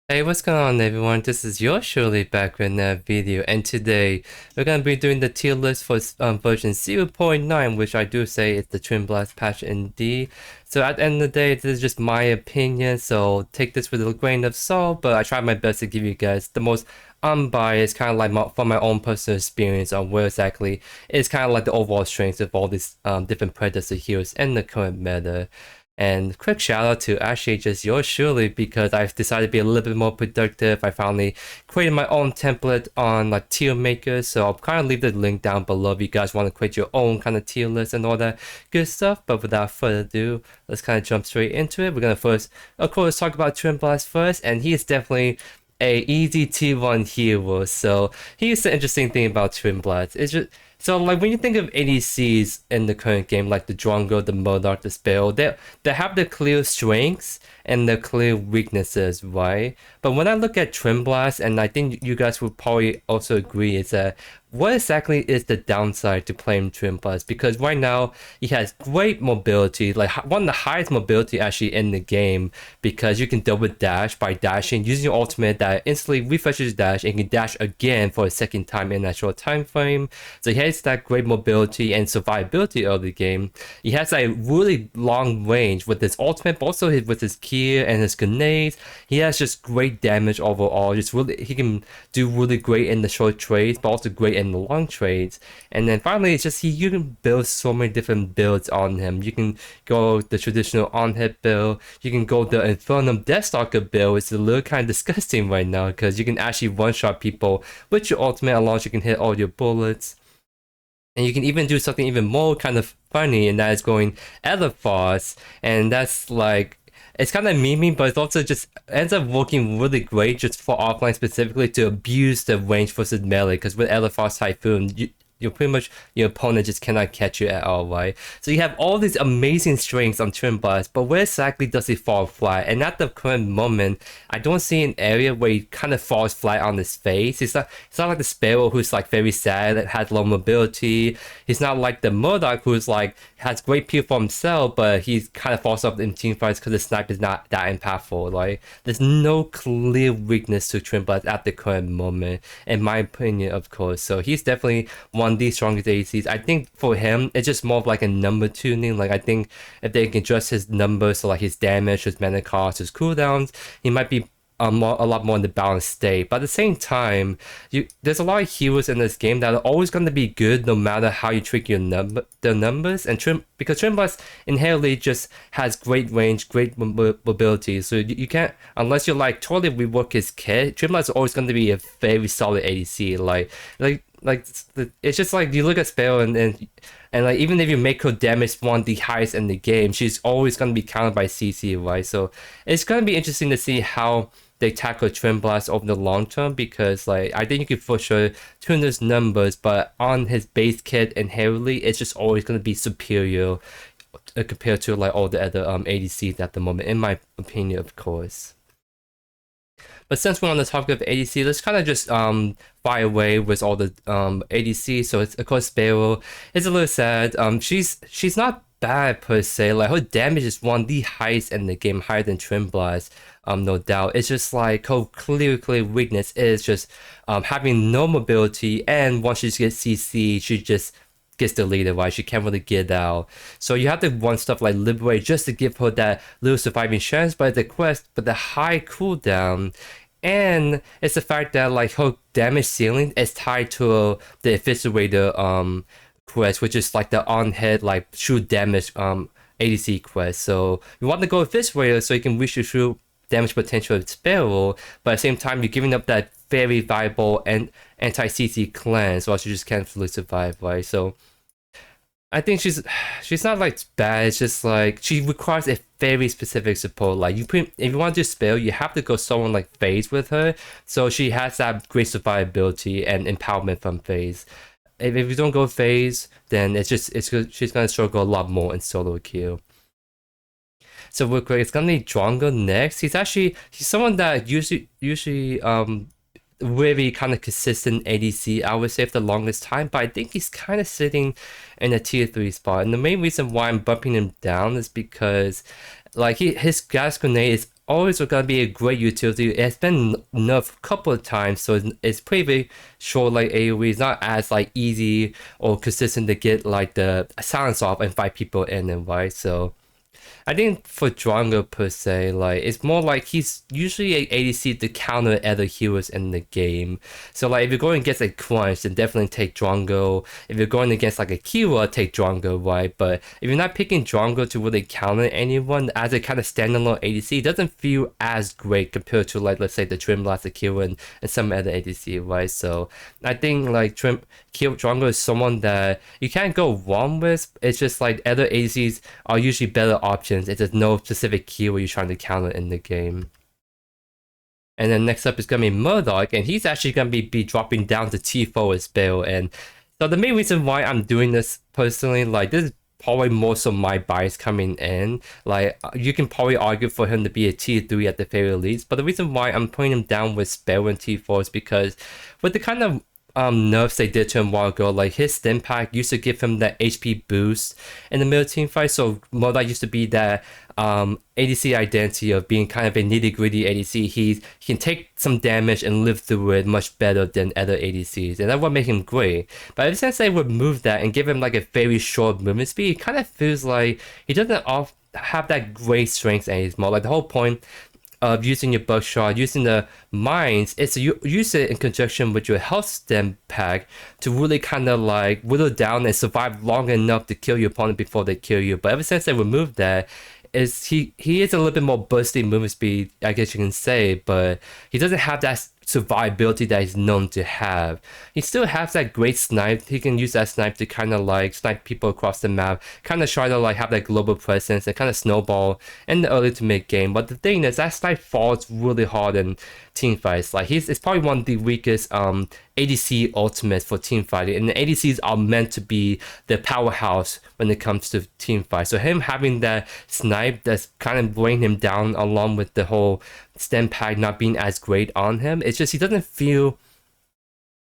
Hey, what's going on everyone? This is yours truly back with another video, and today we're going to be doing the tier list for version 0.9, which I do say is the Twinblast patch indeed. So at the end of the day, this is just my opinion, so take this with a grain of salt, but I try my best to give you guys the most unbiased, kind of like from my own personal experience on where exactly it's kind of like the overall strength of all these different Predecessor heroes in the current meta. And quick shout out to actually just yours truly, because I've decided to be a little bit more productive. I finally created my own template on like tier makers, so I'll kind of leave the link down below if you guys want to create your own kind of tier list and all that good stuff. But without further ado, let's kind of jump straight into it. We're gonna first, of course, talk about Twinblast first, and he is definitely a easy T1 hero. So here's the interesting thing about Twinblast. It's just so like when you think of ADCs in the current game, like the Drongo, the Murdoch, the Sparrow, they have the clear strengths and the clear weaknesses, right? But when I look at Twinblast, and I think you guys would probably also agree, is that what exactly is the downside to playing Twinblast? Because right now he has great mobility, like one of the highest mobility actually in the game, because you can double dash by dashing using your ultimate that instantly refreshes dash and you can dash again for a second time in that short time frame. So he has that great mobility and survivability of the game. He has a really long range with his ultimate, but also with his Kia and his grenades. He has just great damage overall. Just really, he can do really great in the short trades, but also great in the long trades. And then finally, it's just you can build so many different builds on him. You can go the traditional on-hit build. You can go the Infernum Deathstalker build. It's a little kind of disgusting right now because you can actually one-shot people with your ultimate, as long as you can hit all your bullets. And you can even do something even more kind of funny, and that is going Elephas, and that's like, it's kind of memey, but it also just ends up working really great just for offline specifically to abuse the range versus melee, because with Elephas Typhoon, you're pretty much, your opponent just cannot catch you at all, right? So you have all these amazing strengths on Twinblast, but where exactly does he fall flat? And at the current moment, I don't see an area where he kind of falls flat on his face. It's not like the Sparrow, who's like very sad and has low mobility. He's not like the Murdoch, who's like has great peel for himself, but he kind of falls off in team fights because the snipe is not that impactful. Like there's no clear weakness to Twinblast at the current moment, in my opinion, of course. So he's definitely one of the strongest ADCs. I think for him, it's just more of like a number tuning. Like I think if they can adjust his numbers, so like his damage, his mana cost, his cooldowns, he might be a lot more in the balanced state. But at the same time, there's a lot of heroes in this game that are always going to be good no matter how you trick the numbers. And because Twinblast inherently just has great range, great mobility, so you can't, unless you like totally rework his kit, Twinblast is always going to be a very solid ADC. Like it's just like you look at Sparrow, and like even if you make her damage one of the highest in the game, she's always gonna be countered by CC, right? So it's gonna be interesting to see how they tackle Twinblast over the long term, because like I think you could for sure tune his numbers, but on his base kit inherently, it's just always gonna be superior compared to like all the other ADCs at the moment, in my opinion, of course. But since we're on the topic of ADC, let's kind of just fire away with all the ADC. So it's, of course, Sparrow. It's a little sad. She's not bad per se. Like her damage is one of the highest in the game, higher than Twinblast. No doubt. It's just like her clear weakness is just having no mobility, and once she gets CC, she just gets deleted, right? She can't really get out. So you have to run stuff like Liberate just to give her that little surviving chance, but the high cooldown, and it's the fact that like her damage ceiling is tied to the Eviscerator quest, which is like the on-hit like true damage ADC quest. So you want to go Eviscerator so you can reach your true damage potential of Sparrow, but at the same time you're giving up that very viable and anti-CC cleanse, or else you just can't fully survive, right? So I think she's not like bad. It's just like she requires a very specific support. Like if you want to do Spell, you have to go someone like Phase with her, so she has that great survivability and empowerment from Phase. If you don't go Phase, then she's gonna struggle a lot more in solo queue. So real quick, it's gonna be Drongo next. He's someone that usually really kind of consistent ADC, I would say, for the longest time, but I think he's kind of sitting in a tier 3 spot. And the main reason why I'm bumping him down is because like his gas grenade is always gonna be a great utility. It's been nerfed a couple of times, so it's pretty short like AoE. It's not as like easy or consistent to get like the silence off and fight people in and right. So I think for Drongo per se, like it's more like he's usually a ADC to counter other heroes in the game. So like if you're going against a Crunch, then definitely take Drongo. If you're going against like a Kira, take Drongo, right? But if you're not picking Drongo to really counter anyone as a kind of standalone ADC, it doesn't feel as great compared to like let's say the Twinblast, the Kira, and some other ADC, right? So I think like Drongo is someone that you can't go wrong with. It's just like other ADCs are usually better options if there's no specific keyword you're trying to counter in the game. And then next up is going to be Murdoch, and he's actually going to be dropping down to T4 as well. And so the main reason why I'm doing this personally, like this is probably more so my bias coming in. Like you can probably argue for him to be a T3 at the very least, but the reason why I'm putting him down with Spell and T4 is because with the kind of nerfs they did to him a while ago, like his stim pack used to give him that HP boost in the middle team fight. So Murdoch used to be that ADC identity of being kind of a nitty-gritty ADC. He can take some damage and live through it much better than other ADCs, and that would make him great. But ever since they remove that and give him like a very short movement speed, it kind of feels like he doesn't have that great strength anymore. Like the whole point of using your buckshot, using the mines, is you use it in conjunction with your health stem pack to really kind of like whittle down and survive long enough to kill your opponent before they kill you. But ever since they removed that, he is a little bit more bursty movement speed, I guess you can say, but he doesn't have that survivability that he's known to have. He still has that great snipe. He can use that snipe to kind of like snipe people across the map, kind of try to like have that global presence and kind of snowball in the early to mid game. But the thing is, that snipe falls really hard in team fights. Like it's probably one of the weakest ADC ultimates for team fighting, and the ADCs are meant to be the powerhouse when it comes to team fight. So him having that snipe that's kind of weighing him down, along with the whole stem pack not being as great on him, it's just he doesn't feel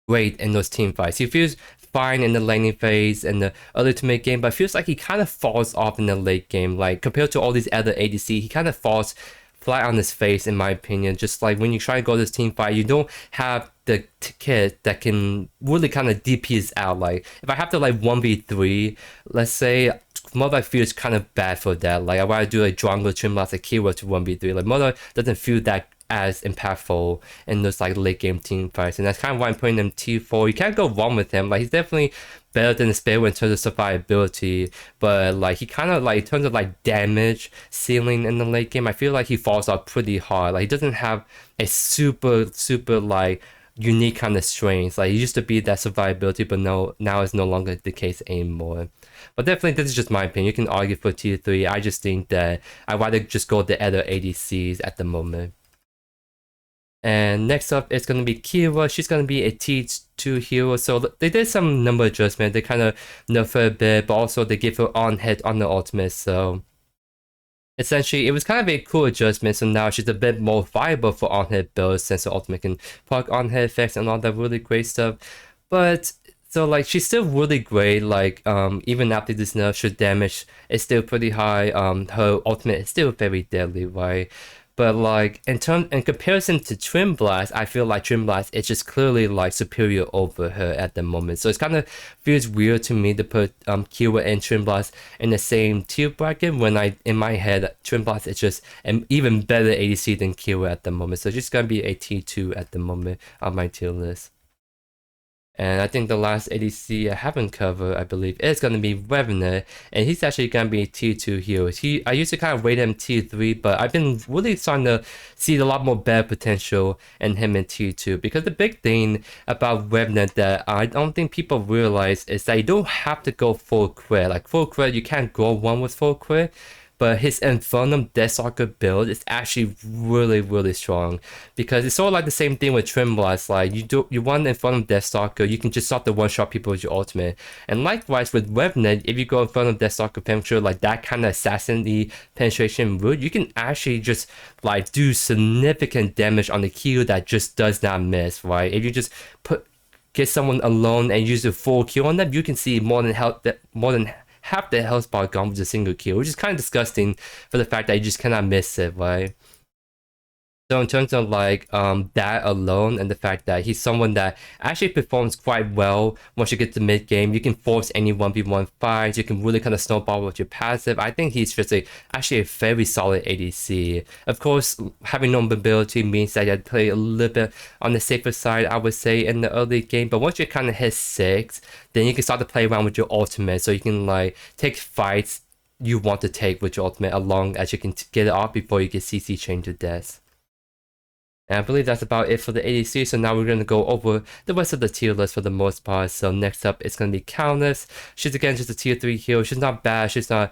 great in those team fights. He feels fine in the laning phase and the early to mid game, but feels like he kind of falls off in the late game. Like compared to all these other ADC, he kind of falls flat on his face, in my opinion. Just like when you try to go this team fight, you don't have the kit that can really kind of DPS out. Like if I have to like 1v3, let's say, Murdoch feels kind of bad for that. Like I want to do like Drongo, Twinblast, like keyword to 1v3. Like Murdoch doesn't feel that as impactful in those like late game team fights, and that's kind of why I'm putting him T4. You can't go wrong with him. Like he's definitely better than the Spare in terms of survivability, but like he kind of like in terms of like damage ceiling in the late game, I feel like he falls off pretty hard. Like he doesn't have a super like unique kind of strength. Like he used to be that survivability, but now it's no longer the case anymore. But definitely, this is just my opinion. You can argue for tier 3. I just think that I'd rather just go with the other ADCs at the moment. And next up, it's going to be Kira. She's going to be a T2 hero. So they did some number adjustment. They kind of nerfed her a bit, but also they gave her on hit on the ultimate. So essentially, it was kind of a cool adjustment. So now she's a bit more viable for on hit builds, since the ultimate can proc on hit effects and all that really great stuff. But so like she's still really great. Like even after this nerf, her damage is still pretty high. Her ultimate is still very deadly, right? But like in comparison to Twinblast, I feel like Twinblast is just clearly like superior over her at the moment. So it's kind of feels weird to me to put Kira and Twinblast in the same tier bracket, when in my head Twinblast is just an even better ADC than Kira at the moment. So it's just gonna be a T2 at the moment on my tier list. And I think the last ADC I haven't covered, I believe, is going to be Revenant, and he's actually going to be a T2 hero. I used to kind of rate him T3, but I've been really starting to see a lot more better potential in him in T2, because the big thing about Revenant that I don't think people realize is that you don't have to go full crit. Like full crit, you can't go one with full crit, but his Infernum Deathstalker build is actually really strong, because it's sort of like the same thing with Twinblast. Like you want Infernum Deathstalker, you can just start to one-shot people with your ultimate. And likewise with Revenant, if you go Infernum Deathstalker penetration, like that kind of assassin-y penetration route, you can actually just like do significant damage on the kill that just does not miss, right? If you just get someone alone and use a full kill on them, you can see more than half the health bar gone with a single kill, which is kind of disgusting for the fact that you just cannot miss it, right? So in terms of like that alone and the fact that he's someone that actually performs quite well once you get to mid game, you can force any 1v1 fights, you can really kind of snowball with your passive. I think he's just actually a very solid ADC. Of course, having no mobility means that you have to play a little bit on the safer side, I would say, in the early game. But once you kind of hit 6, then you can start to play around with your ultimate, so you can like take fights you want to take with your ultimate, as long as you can get it off before you get CC chained to death. And I believe that's about it for the ADC. So now we're going to go over the rest of the tier list for the most part. So next up, it's going to be Countess. She's again just a tier 3 hero. She's not bad. She's not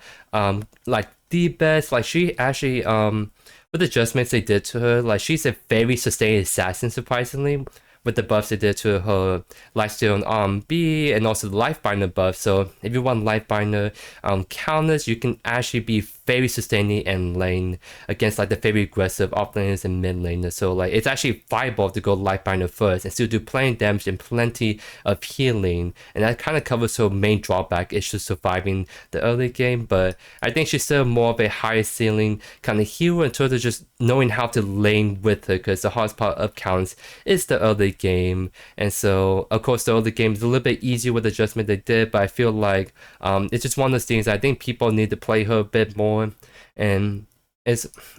like the best. Like she actually with the adjustments they did to her, like she's a very sustained assassin, surprisingly, with the buffs they did to her lifesteal and B, and also the Lifebinder buff. So if you want Lifebinder Countess, you can actually be very sustaining and lane against like the very aggressive offlaners and mid laners. So like it's actually viable to go Lifebinder first and still do plenty damage and plenty of healing, and that kind of covers her main drawback, is just surviving the early game. But I think she's still more of a higher ceiling kind of hero in terms of just knowing how to lane with her, because the hardest part of Countess is the early game. And so of course the early game is a little bit easier with the adjustment they did, but I feel like it's just one of those things I think people need to play her a bit more. And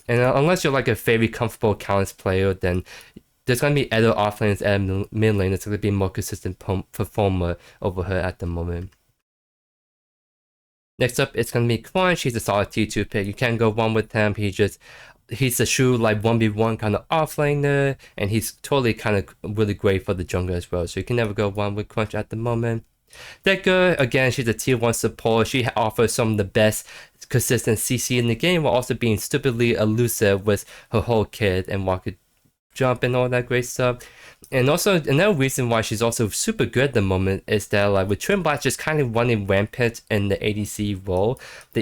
unless you're like a very comfortable Countess player, then there's gonna be other offlanes and mid lane that's gonna be more consistent performer over her at the moment. Next up, it's gonna be Quan. He's a solid T2 pick. You can't go wrong with him. He's a true like 1v1 kind of offlaner, and he's totally kind of really great for the jungle as well. So you can never go wrong with Crunch at the moment. Deca, again, she's a tier 1 support. She offers some of the best consistent CC in the game, while also being stupidly elusive with her whole kit and rocket jump and all that great stuff. And also another reason why she's also super good at the moment is that like with Twinblast just kind of running rampant in the ADC role, the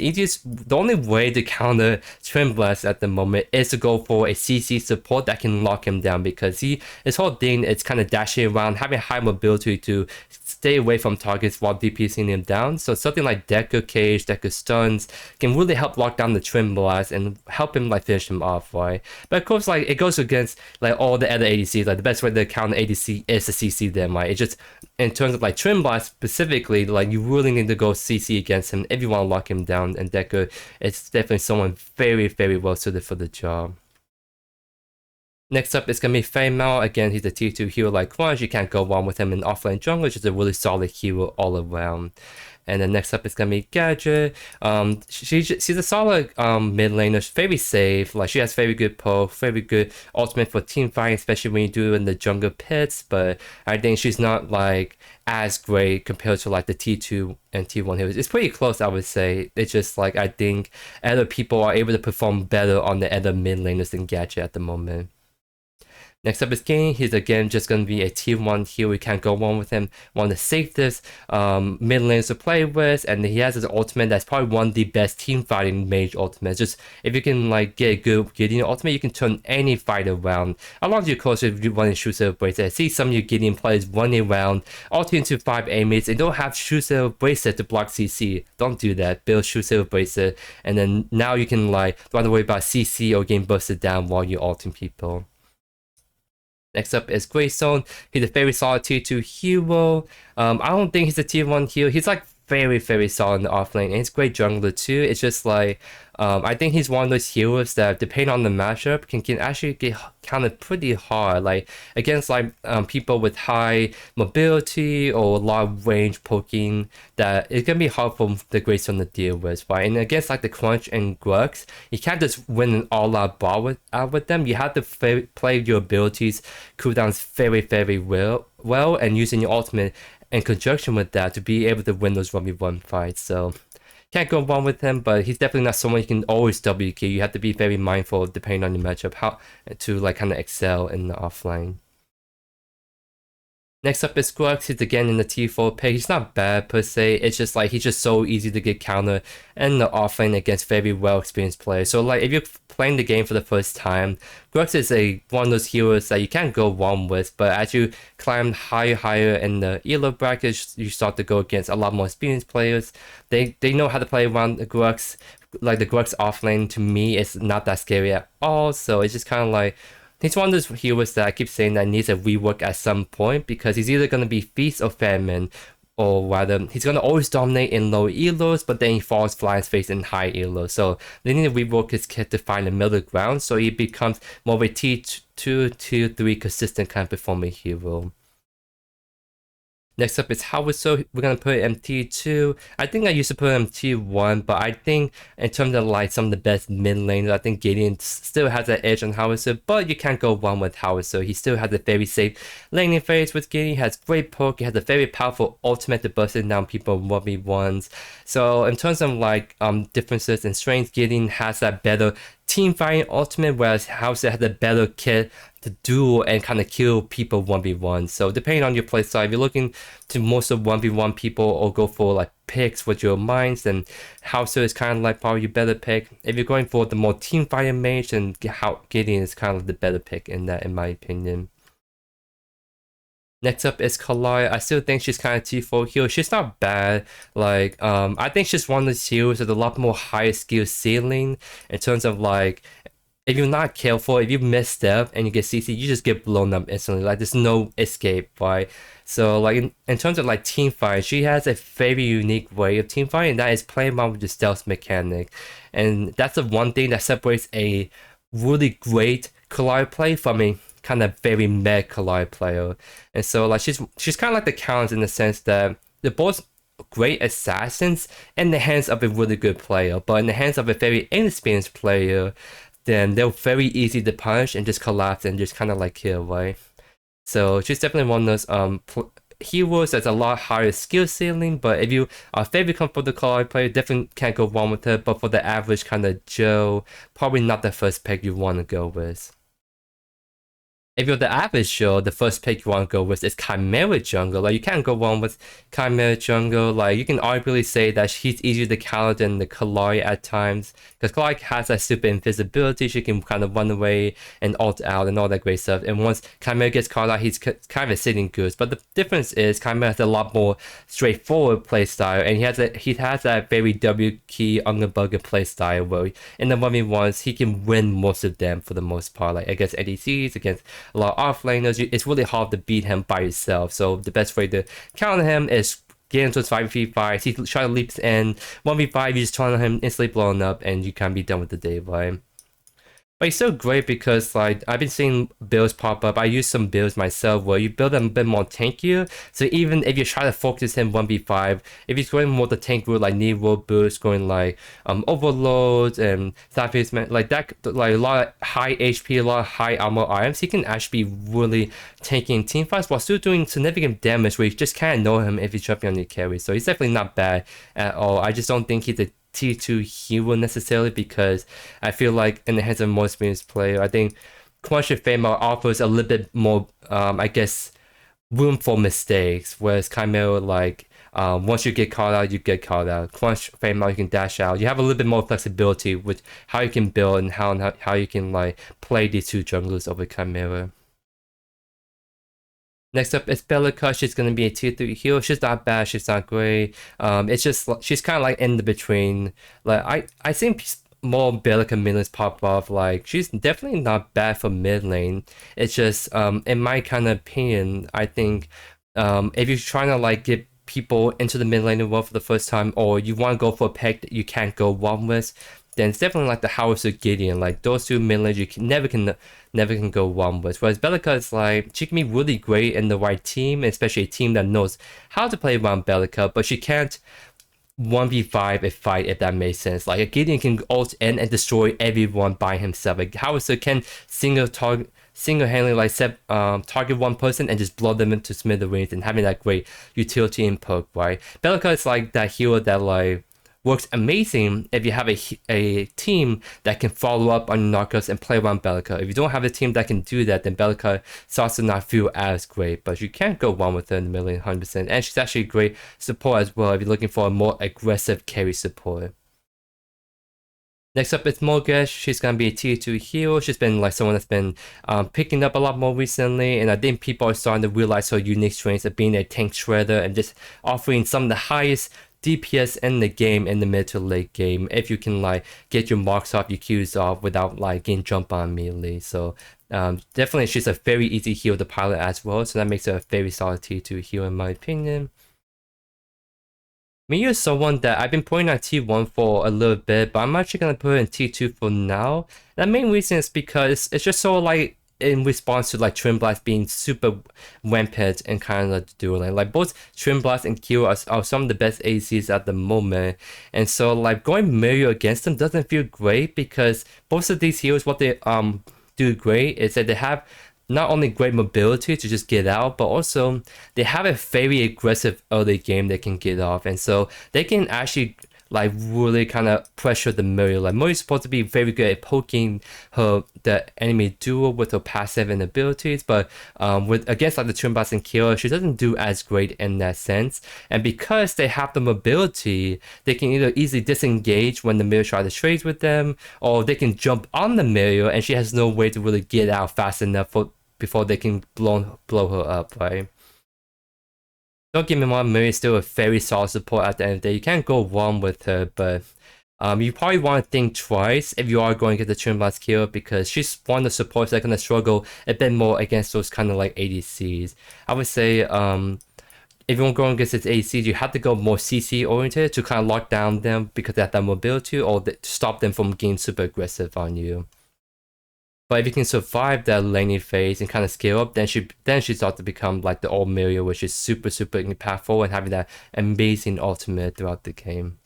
only way to counter Twinblast at the moment is to go for a CC support that can lock him down, because his whole thing is kind of dashing around, having high mobility to stay away from targets while DPSing them down. So something like Deca Cage, Deca Stuns can really help lock down the Twinblast and help him like finish him off, right? But of course, like it goes against like all the other ADCs. Like the best way to counter ADC is to CC them, right? It's just in terms of like Twinblast specifically, like you really need to go CC against him if you want to lock him down. And Deca is definitely someone very, very well suited for the job. Next up, it's going to be Fei Mao. Again, he's a tier 2 hero like Quan. You can't go wrong with him in offlane jungle. Just a really solid hero all around. And then next up is gonna be Gadget. She's a solid mid laner, very safe. Like she has very good poke, very good ultimate for team fighting, especially when you do in the jungle pits. But I think she's not like as great compared to like the T2 and T1 heroes. It's pretty close, I would say. It's just like I think other people are able to perform better on the other mid laners than Gadget at the moment. Next up is Gain. He's again just going to be a tier 1 hero. We can't go wrong with him. One of the safest mid lanes to play with, and he has his ultimate that's probably one of the best team fighting mage ultimates. Just if you can like get a good Gideon ultimate, you can turn any fight around. Along your closer if you want to shoot silver bracelet. I see some of your Gideon players running around, ulti into 5 A-mates, and don't have shoot silver bracelet to block CC. Don't do that. Build shoot silver bracelet, and then now you can like don't have to worry about CC or getting busted down while you're ulting people. Next up is Greystone. He's a very solid tier 2 hero. I don't think he's a tier 1 hero. He's like very, very solid in the offlane, and he's great jungler too. It's just like I think he's one of those heroes that, depending on the matchup, can actually get counted pretty hard. Like against like people with high mobility or a lot of range poking, that it can be hard for the Greystone to deal with, right? And against like the Crunch and Grux, you can't just win an all-out bar with them. You have to play your abilities cooldowns very, very well, and using your ultimate in conjunction with that to be able to win those 1v1 fights. So can't go wrong with him, but he's definitely not someone you can always WK. You have to be very mindful depending on your matchup how to like kind of excel in the offline. Next up is Grux. He's again in the T4 pick. He's not bad per se. It's just like he's just so easy to get counter in the offlane against very well experienced players. So like if you're playing the game for the first time, Grux is one of those heroes that you can't go wrong with. But as you climb higher in the elo bracket, you start to go against a lot more experienced players. They know how to play around the Grux. Like the Grux offlane to me is not that scary at all. So it's just kind of like He's one of those heroes that I keep saying that needs a rework at some point, because he's either going to be Feast or Famine, or rather, he's going to always dominate in low elos, but then he falls flat his face in high elos. So they need to rework his kit to find a middle ground, so he becomes more of a T2, T3 consistent kind of performing hero. Next up is Howitzer. We're gonna put him T2. I think I used to put him T1, but I think in terms of like some of the best mid laners, I think Gideon still has an edge on Howitzer, but you can't go wrong with Howitzer. He still has a very safe laning phase with Gideon. He has great poke. He has a very powerful ultimate to busting down people 1v1s. So in terms of like differences in strengths, Gideon has that better team fighting ultimate, whereas Howitzer has a better kit to duel and kind of kill people 1v1. So depending on your playstyle, if you're looking to most of 1v1 people or go for like picks with your mines, then Howitzer is kind of like probably your better pick. If you're going for the more team fighting mage, then Gideon is kind of the better pick in that, in my opinion. Next up is Kalai. I still think she's kind of T4 hero. She's not bad. Like, I think she's one of those heroes with a lot more higher skill ceiling in terms of like, if you're not careful, if you misstep and you get CC, you just get blown up instantly. Like, there's no escape, right? So, like, in terms of like team fight, she has a very unique way of team fighting, and that is playing around with the stealth mechanic. And that's the one thing that separates a really great Kalai play from a kind of very meh Kalai player. And so, like, she's kind of like the Count in the sense that they're both great assassins in the hands of a really good player, but in the hands of a very inexperienced player, then they're very easy to punish and just collapse and just kind of like kill, right? So she's definitely one of those heroes that's a lot higher skill ceiling, but if you are very comfortable with the Kalai player, definitely can't go wrong with her. But for the average kind of Joe, probably not the first pick you want to go with. If you're the average Joe, the first pick you want to go with is Chimera Jungle. Like, you can't go wrong with Chimera Jungle. Like, you can arguably say that she's easier to counter than the Kalai at times, because Kalai has that super invisibility. She can kind of run away and ult out and all that great stuff. And once Chimera gets caught out, he's kind of a sitting goose. But the difference is Chimera has a lot more straightforward playstyle, and he has that very W key Ungebugger playstyle where in the 1v1s he can win most of them for the most part, like against ADCs, against a lot of offlaners. It's really hard to beat him by yourself. So the best way to counter him is get into his 5v5. He try to leap in 1v5, you just turn on him, instantly blown up, and you can be done with the day, right? But it's so great because, like, I've been seeing builds pop up. I use some builds myself where you build them a bit more tankier. So even if you try to focus him 1v5, if he's going more the tank route, like need world boost, going like overloads and stuff, like that, like a lot of high HP, a lot of high armor items, he can actually be really tanky in team fights while still doing significant damage where you just can't know him if he's jumping on your carry. So he's definitely not bad at all. I just don't think he's a T2 hero necessarily, because I feel like in the hands of a more experienced player, I think Quench of Fame offers a little bit more, I guess, room for mistakes, whereas Chimera, like, once you get caught out, you get caught out. Quench Fame, you can dash out. You have a little bit more flexibility with how you can build and how you can like play these two junglers over Chimera. Next up is Belica. She's going to be a tier 3 hero. She's not bad. She's not great. It's just, she's kind of like in the between. Like, I think more Belica mid lanes pop off. Like, she's definitely not bad for mid lane. It's just, in my kind of opinion, I think if you're trying to like get people into the mid lane world for the first time, or you want to go for a pick that you can't go wrong with, then it's definitely like the Howitzer Gideon. Like, those two mid lanes you never can go wrong with. Whereas Belica is like, she can be really great in the right team, especially a team that knows how to play around Belica, but she can't 1v5 a fight, if that makes sense. Like, a Gideon can ult in and destroy everyone by himself. Like, Howitzer can single-handedly like target one person and just blow them into smithereens, and having that great utility in poke, right? Belica is like that hero that like works amazing if you have a team that can follow up on knockouts and play around Belica. If you don't have a team that can do that, then Belica starts to not feel as great, but you can't go wrong with her in the middle 100%. And she's actually a great support as well if you're looking for a more aggressive carry support. Next up is Morgesh. She's going to be a tier 2 hero. She's been like someone that's been picking up a lot more recently, and I think people are starting to realize her unique strengths of being a tank shredder and just offering some of the highest DPS in the game, in the mid to late game, if you can like get your marks off, your Qs off without like getting jumped on immediately. So definitely she's a very easy heal to pilot as well, so that makes her a very solid T2 heal in my opinion. Miyu is someone that I've been putting on T1 for a little bit, but I'm actually gonna put her in T2 for now. The main reason is because it's just so like in response to like Twinblast being super rampant and kind of dueling. Like both Twinblast and Q are some of the best ACs at the moment. And so like going Miyu against them doesn't feel great because both of these heroes, what they do great is that they have not only great mobility to just get out, but also they have a very aggressive early game they can get off. And so they can actually like really kind of pressure the Murray. Like Murray's supposed to be very good at poking the enemy duo with her passive and abilities, but with against like the Twinblast and Killer, she doesn't do as great in that sense. And because they have the mobility, they can either easily disengage when the Mirror tries to trade with them, or they can jump on the Mirror and she has no way to really get out fast enough before they can blow her up, right? Don't get me wrong, Mary is still a very solid support at the end of the day. You can't go wrong with her, but you probably want to think twice if you are going to get the Twinblast kill because she's one of the supports that are going to struggle a bit more against those kind of like ADCs. I would say if you're going against its ADCs, you have to go more CC oriented to kind of lock down them because they have that mobility or to stop them from getting super aggressive on you. But if you can survive that laning phase and kind of scale up, then she starts to become like the old Mirio, which is super impactful and having that amazing ultimate throughout the game.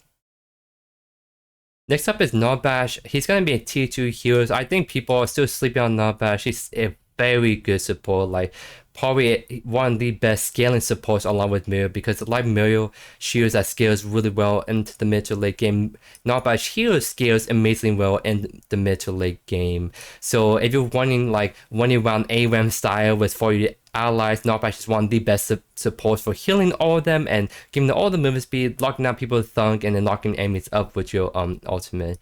Next up is Notbash. He's gonna be a T2 healer. I think people are still sleeping on Notbash. He's a very good support, like probably one of the best scaling supports along with Mirio because like Mirio, shields that scales really well into the mid to late game. Notbash heals scales amazingly well in the mid to late game. So if you're running like running around ARAM style with 40 allies, Notbash is one of the best supports for healing all of them and giving them all the movement speed, locking down people's thunk, and then locking enemies up with your ultimate.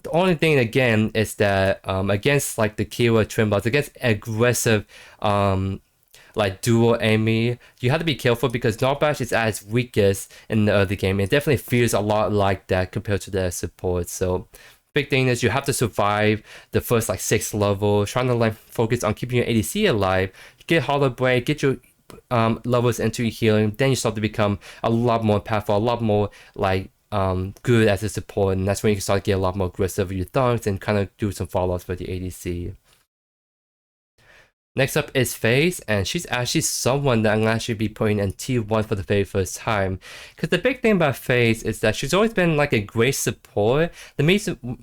The only thing again is that against like the Kira Twinblast, against aggressive like dual enemy, you have to be careful because Notbash is at its weakest in the early game. It definitely feels a lot like that compared to the support. So big thing is you have to survive the first like 6 levels, trying to like focus on keeping your ADC alive, get Hollow Break, get your levels into your healing, then you start to become a lot more powerful, a lot more like good as a support, and that's when you can start to get a lot more aggressive with your thunks and kind of do some follow-ups with the ADC. Next up is FaZe, and she's actually someone that I'm gonna actually be putting in T1 for the very first time. Because the big thing about FaZe is that she's always been like a great support. The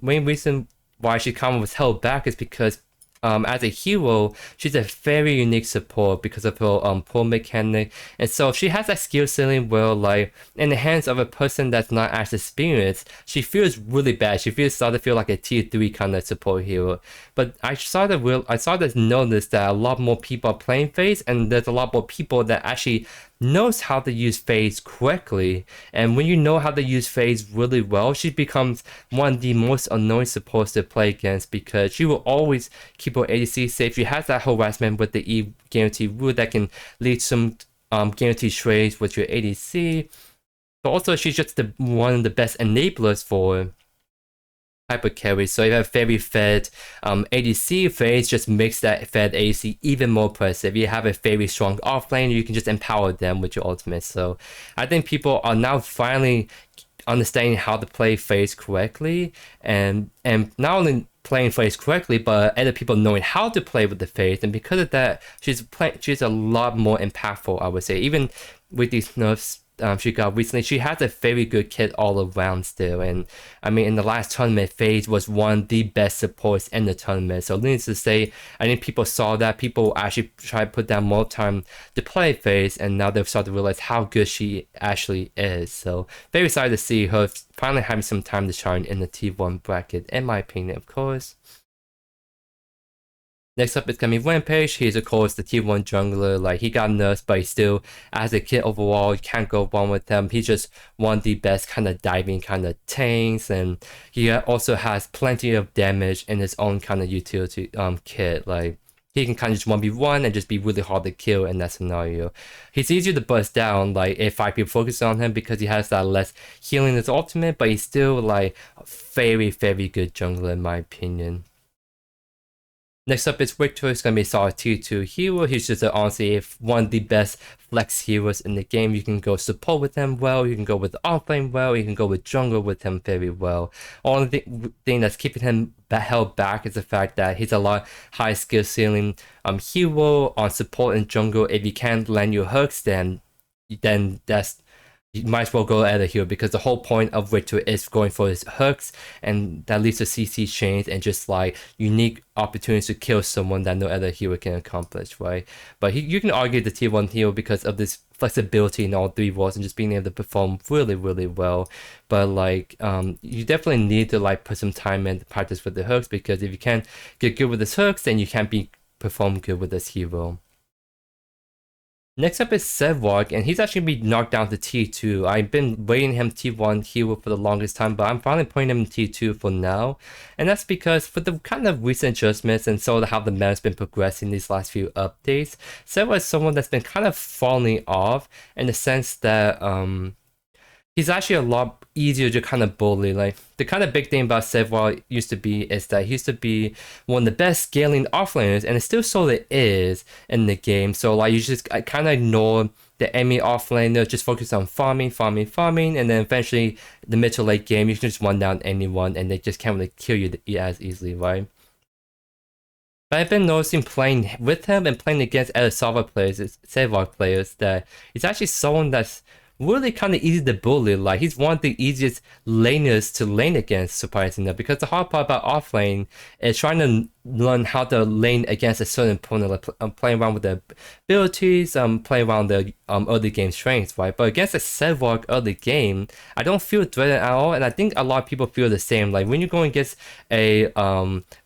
main reason why she kind of was held back is because as a hero, she's a very unique support because of her pull mechanic, and so she has that skill ceiling where like in the hands of a person that's not as experienced, she feels really bad. She started to feel like a tier 3 kind of support hero. But I started to notice that a lot more people are playing FaZe, and there's a lot more people that actually knows how to use FaZe correctly. And when you know how to use FaZe really well, she becomes one of the most annoying supports to play against because she will always keep her ADC safe. She has that harassment with the E guarantee rule that can lead some guaranteed trades with your ADC. But also she's just one of the best enablers for hyper carry. So if you have very fed ADC, FaZe just makes that fed ADC even more impressive. You have a very strong offlane, you can just empower them with your ultimate. So I think people are now finally understanding how to play FaZe correctly, and not only playing FaZe correctly, but other people knowing how to play with the FaZe. And because of that, she's a lot more impactful, I would say. Even with these nerfs she got recently, she has a very good kit all around still. And I mean, in the last tournament, FaZe was one of the best supports in the tournament. So needless to say, I think people saw that. People actually tried to put down more time to play FaZe, and now they've started to realize how good she actually is. So very excited to see her finally having some time to shine in the T1 bracket, in my opinion, of course. Next up is gonna be Rampage. He's of course the T1 jungler. Like, he got nerfed, but he still, as a kit overall, you can't go wrong with him. He's just one of the best kind of diving kind of tanks, and he also has plenty of damage in his own kind of utility kit. Like, he can kind of just 1v1 and just be really hard to kill in that scenario. He's easier to burst down, like, if 5 people focus on him because he has that less healing in his ultimate, but he's still, like, a very, very good jungler in my opinion. Next up is Victor. It's going to be a solid tier 2 hero. He's just honestly one of the best flex heroes in the game. You can go support with him well, you can go with offlane well, you can go with jungle with him very well. Only thing that's keeping him held back is the fact that he's a lot high skill ceiling hero on support and jungle. If you can't land your hooks, then that's, you might as well go at it here, because the whole point of Victor is going for his hooks, and that leads to CC chains and just like unique opportunities to kill someone that no other hero can accomplish, right? But you can argue the tier 1 hero because of this flexibility in all 3 roles and just being able to perform really, really well. But like, you definitely need to like put some time in to practice with the hooks, because if you can't get good with his hooks, then you can't perform good with this hero. Next up is Sevarog, and he's actually been knocked down to tier 2. I've been waiting him tier 1 hero for the longest time, but I'm finally putting him in tier 2 for now. And that's because for the kind of recent adjustments and so how the meta's been progressing these last few updates, Sevarog is someone that's been kind of falling off in the sense that he's actually a lot easier to kind of bully. Like, the kind of big thing about Sevarog used to be is that he used to be one of the best scaling offlaners, and it still sort of is in the game. So like, you just kind of ignore the enemy offlaner, just focus on farming, and then eventually the mid to late game you can just run down anyone and they just can't really kill you as easily, right? But I've been noticing playing with him and playing against other Sevarog players, that he's actually someone that's really kind of easy to bully. Like, he's one of the easiest laners to lane against, surprisingly, because the hard part about offlane is trying to learn how to lane against a certain opponent, like playing around with the abilities, playing around the early game strengths, right? But against a Sevarog early game, I don't feel threatened at all, and I think a lot of people feel the same. Like, when you're going against a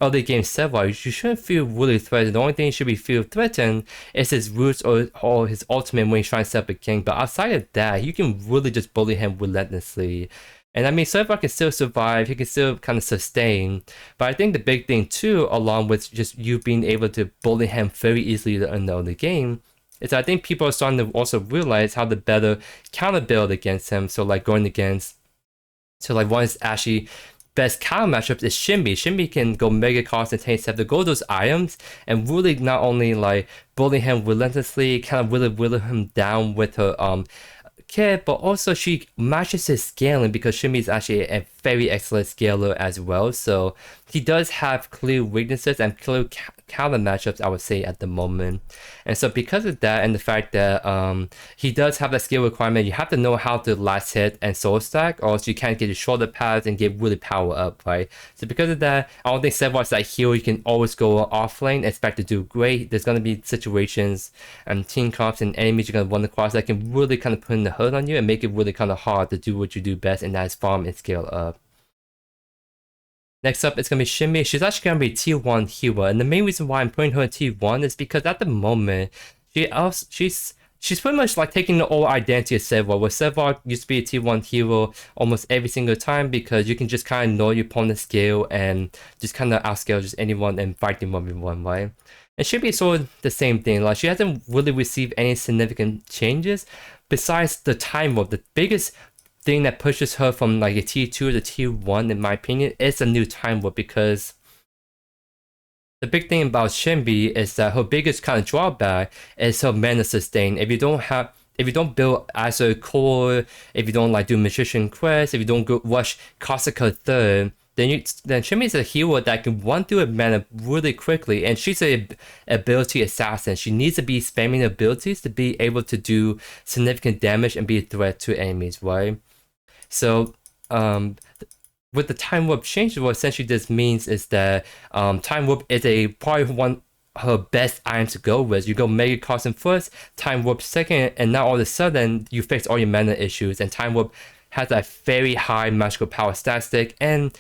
early game Sevarog, you shouldn't feel really threatened. The only thing you should be feel threatened is his roots or his ultimate when he's trying to set up a king. But outside of that, you can really just bully him relentlessly. And I mean, Sevarog can still survive, he can still kind of sustain. But I think the big thing too, along with just you being able to bully him very easily in the early game, is I think people are starting to also realize how to better counter build against him. So like going against, so like one is actually best counter matchups is Shinbi. Shinbi can go mega cost and take to go those items and really not only like bully him relentlessly, kind of really whittle him down with her kit, but also she matches his scaling, because Shinbi is actually a very excellent scaler as well. So he does have clear weaknesses and clear counter matchups, I would say, at the moment. And so because of that, and the fact that he does have that skill requirement, you have to know how to last hit and soul stack, or else you can't get your shorter paths and get really power up, right? So because of that, I don't think Sevarog is that hero you can always go off lane, expect to do great. There's going to be situations and team comps and enemies you're going to run across that can really kind of put in the hood on you and make it really kind of hard to do what you do best, and that is farm and scale up. Next up, it's going to be Shinbi. She's actually going to be a tier 1 hero, and the main reason why I'm putting her in tier 1 is because at the moment, she's pretty much like taking the old identity of Sevarog, where Sevarog used to be a tier 1 hero almost every single time, because you can just kind of know your opponent's skill and just kind of outscale just anyone and fight them 1v1, right? And Shinbi is sort of the same thing. Like, she hasn't really received any significant changes besides the time warp. The biggest thing that pushes her from like a tier 2 to tier 1, in my opinion, is a new time warp, because the big thing about Shinbi is that her biggest kind of drawback is her mana sustain. If you don't build as a core, if you don't like do magician quests, if you don't go rush Corsica third, then Shinbi is a hero that can run through a mana really quickly, and she's a ability assassin. She needs to be spamming abilities to be able to do significant damage and be a threat to enemies, right? So with the time warp change, what essentially this means is that time warp is probably one her best item to go with. You go mega costing first, time warp second, and now all of a sudden you fix all your mana issues, and time warp has a very high magical power statistic, and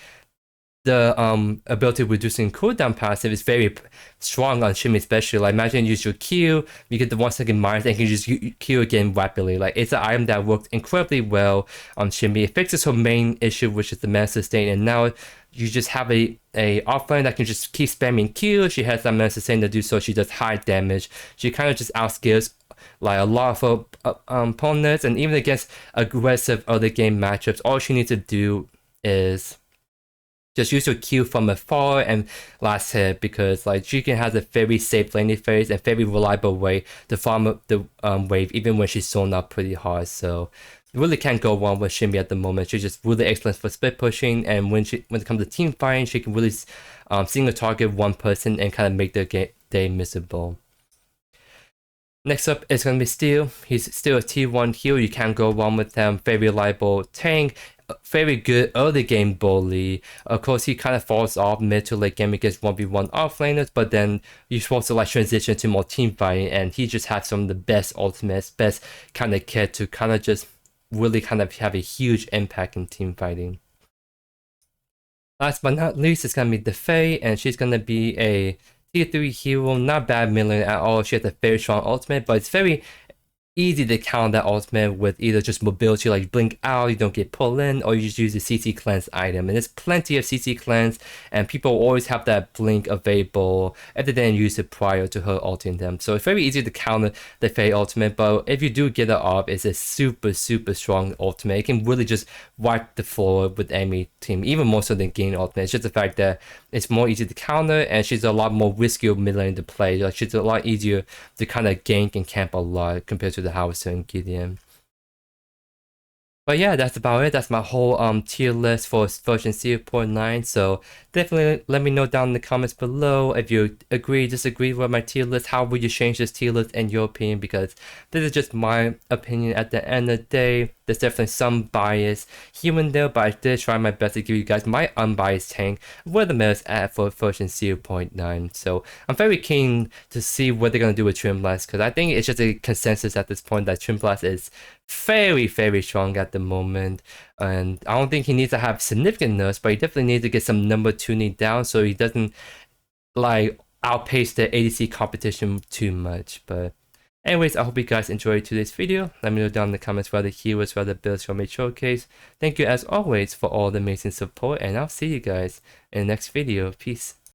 the ability of reducing cooldown passive is very strong on Shinbi, especially. Like, imagine you use your Q, you get the 1 second minus, and you can just Q again rapidly. Like, it's an item that worked incredibly well on Shinbi. It fixes her main issue, which is the mana sustain, and now you just have a offline that can just keep spamming Q. She has that mana sustain to do so. She does high damage. She kind of just outskills like a lot of her opponents, and even against aggressive early game matchups, all she needs to do is just use your Q from afar and last hit, because like Jigen has a very safe laning phase and very reliable way to farm up the wave even when she's sewn up pretty hard. So you really can't go wrong with Shinbi at the moment. She's just really excellent for split pushing, and when it comes to team fighting, she can really single target one person and kind of make their day miserable. Next up is going to be Steel. He's still a T1 heal. You can't go wrong with him. Very reliable tank. Very good early game bully. Of course, he kind of falls off mid to late game against 1v1 offlaners, but then you're supposed to like transition to more team fighting, and he just has some of the best ultimates, best kind of kit to kind of just really kind of have a huge impact in team fighting. Last but not least, it's going to be the Faye, and she's going to be a Tier 3 hero, not bad million at all. She has a very strong ultimate, but it's very easy to counter that ultimate with either just mobility, like blink out, you don't get pulled in, or you just use the CC cleanse item. And there's plenty of CC cleanse, and people always have that blink available if they didn't use it prior to her ulting them. So it's very easy to counter the Faye ultimate, but if you do get it off, it's a super strong ultimate. It can really just wipe the floor with enemy team, even more so than Gain ultimate. It's just the fact that it's more easy to counter, and she's a lot more riskier mid lane to play. Like, she's a lot easier to kind of gank and camp a lot compared to the Howitzer and Gideon. But yeah, that's about it. That's my whole tier list for version 0.9. So definitely let me know down in the comments below if you agree, disagree with my tier list. How would you change this tier list in your opinion? Because this is just my opinion at the end of the day. There's definitely some bias here and there, but I did try my best to give you guys my unbiased take where the meta is at for version 0.9. So I'm very keen to see what they're going to do with Twinblast, because I think it's just a consensus at this point that Twinblast is very strong at the moment, and I don't think he needs to have significant nerfs, but he definitely needs to get some number tuning down so he doesn't like outpace the ADC competition too much. But anyways, I hope you guys enjoyed today's video. Let me know down in the comments what the heroes, what the builds from a showcase. Thank you as always for all the amazing support, and I'll see you guys in the next video. Peace.